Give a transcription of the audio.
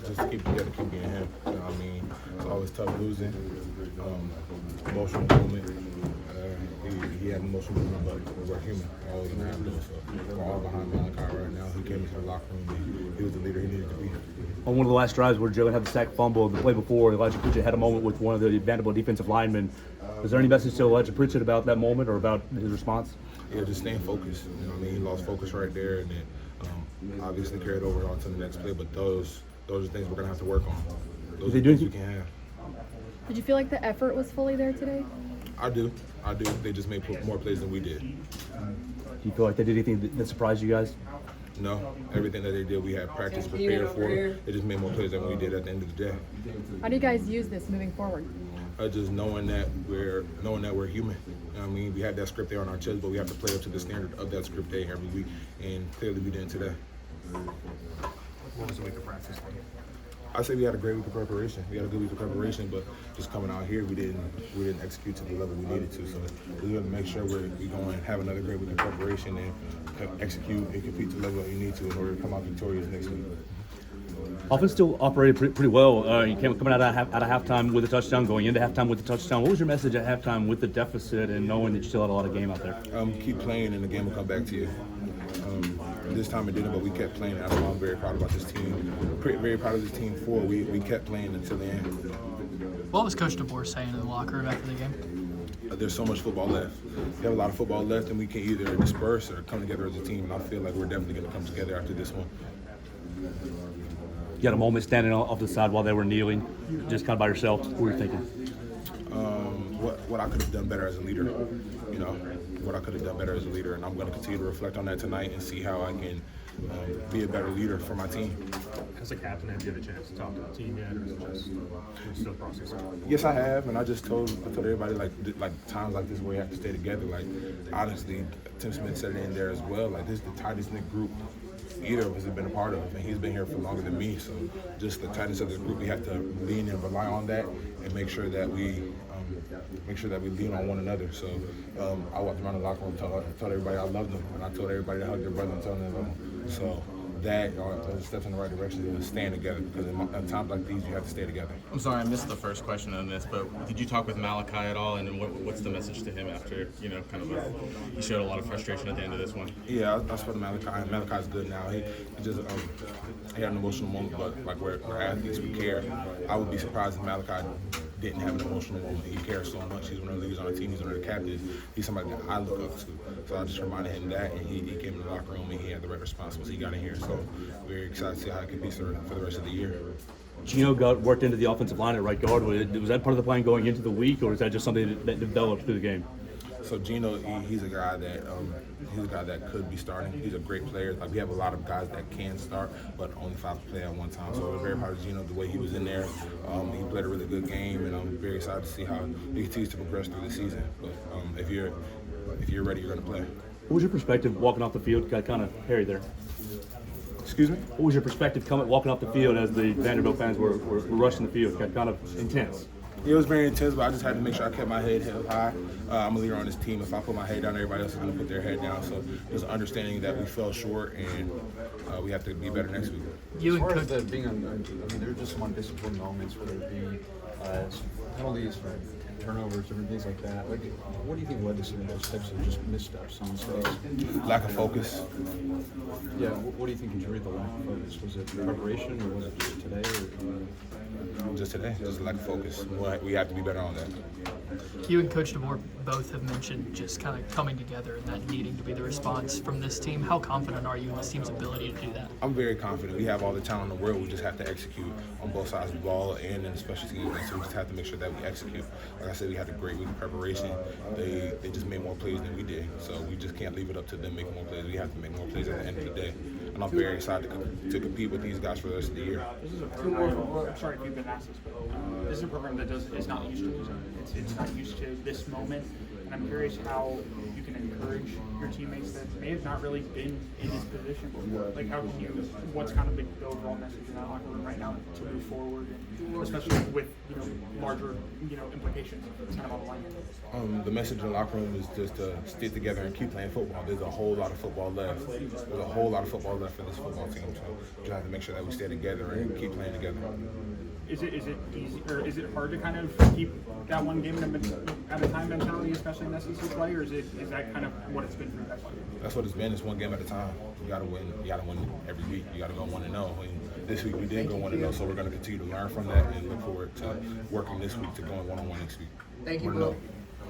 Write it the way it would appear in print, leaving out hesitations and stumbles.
just keep together, keep being him. You know what I mean? It's always tough losing. Emotional moment. He had an emotional moment, but we're human. We're always going to have those. So we're all behind Malachi right now. He came into the locker room and he was the leader he needed to be. On one of the last drives where Joe had the sack fumble, the play before, Elijah Pritchett had a moment with one of the Vanderbilt defensive linemen. Is there any message to Elijah Pritchett about that moment or about his response? Yeah, just staying focused. You know what I mean? He lost focus right there, and then obviously carried over onto the next play. But those are things we're going to have to work on. Those are things we can have. Did you feel like the effort was fully there today? I do. They just made more plays than we did. Do you feel like they did anything that surprised you guys? No. Everything that they did, we had practice prepared for. They just made more plays than we did at the end of the day. How do you guys use this moving forward? Just knowing that we're human. You know what I mean? We had that script there on our chest, but we have to play up to the standard of that script day every week, and clearly we didn't today. What was the week of practice like? I say we had a great week of preparation. We had a good week of preparation, but just coming out here, we didn't execute to the level we needed to. So we got to make sure we go and have another great week of preparation and execute and compete to the level that we need to in order to come out victorious next week. Offense still operated pretty well. You came coming out of halftime with a touchdown, going into halftime with a touchdown. What was your message at halftime with the deficit and knowing that you still had a lot of game out there? Keep playing, and the game will come back to you. This time it didn't, but we kept playing. That's why I'm very proud about this team. Very proud of this team. We kept playing until the end. What was Coach DeBoer saying in the locker room after the game? There's so much football left. We have a lot of football left, and we can either disperse or come together as a team. And I feel like we're definitely going to come together after this one. You had a moment standing off the side while they were kneeling, just kind of by yourself. What were you thinking? What I could have done better as a leader, you know, what I could have done better as a leader, and I'm going to continue to reflect on that tonight and see how I can be a better leader for my team. As a captain, have you had a chance to talk to the team yet, or is it just still processing? Yes, I have, and I told everybody like times like this where you have to stay together. Like honestly, Tim Smith said it in there as well. Like this is the tightest knit group either of us have been a part of, and he's been here for longer than me. So just the tightness of the group, we have to lean and rely on that, and make sure that we lean on one another. So I walked around the locker room, told everybody I loved them, and I told everybody to hug their brother and tell them they love them. So that steps in the right direction is staying together, because in times like these, you have to stay together. I'm sorry, I missed the first question on this, but did you talk with Malachi at all, and what's the message to him after, he showed a lot of frustration at the end of this one? Yeah, I spoke to Malachi, and Malachi's good now. He just he had an emotional moment, but like we're athletes, we care. I would be surprised if Malachi didn't have an emotional moment. He cares so much. He's one of the leaders on the team. He's one of the captains. He's somebody that I look up to. So I just reminded him that, and he came in the locker room and he had the right response once he got in here. So we're excited to see how it can be for the rest of the year. Gino got worked into the offensive line at right guard. Was that part of the plan going into the week, or is that just something that developed through the game? So Gino, he's a guy that could be starting. He's a great player. Like we have a lot of guys that can start, but only 5 play at one time. So we're very proud of Gino, the way he was in there. He played a really good game, and I'm very excited to see how he continues to progress through the season. But if you're ready, you're going to play. What was your perspective walking off the field? Got kind of hairy there. Excuse me? What was your perspective walking off the field as the Vanderbilt fans were rushing the field? Got kind of intense. It was very intense, but I just had to make sure I kept my head held high. I'm a leader on this team. If I put my head down, everybody else is going to put their head down. So just understanding that we fell short and we have to be better next week. As far as being there were just some undisciplined moments, whether it be some penalties for turnovers, different things like that. Like, what do you think led to some of those types of just missteps and mistakes? Lack of focus. Yeah, what do you think contributed to the lack of focus? Was it preparation, or was it just today? Just today, just lack of focus. We have to be better on that. You and Coach DeBoer both have mentioned just kind of coming together and that needing to be the response from this team. How confident are you in this team's ability to do that? I'm very confident. We have all the talent in the world. We just have to execute on both sides of the ball and in the special teams. So we just have to make sure that we execute. Like I said, we had a great week of preparation. They just made more plays than we did. So we just can't leave it up to them making more plays. We have to make more plays at the end of the day. And I'm very excited to compete with these guys for the rest of the year. This is a program, sorry if you've been asked this, but this is a program that is not used to losing. It's not used to this moment. And I'm curious how you can encourage your teammates that may have not really been in this position before. Like, how can you? What's kind of the overall message in that locker room right now to move forward, and especially with larger implications kind of on the line? The message in the locker room is just to stick together and keep playing football. There's a whole lot of football left. There's a whole lot of football left for this football team. So we just have to make sure that we stay together and keep playing together. Is it easy, or is it hard to kind of keep that one game at a time mentality, especially in SEC play, or is that kind of what it's been for you guys? That's what it's been. It's one game at a time. You got to win. You got to win every week. You got to go 1-0. And this week we did go 1-0, so we're going to continue to learn from that and look forward to working this week to going 1-1 next week. Thank you, 1-0. Will.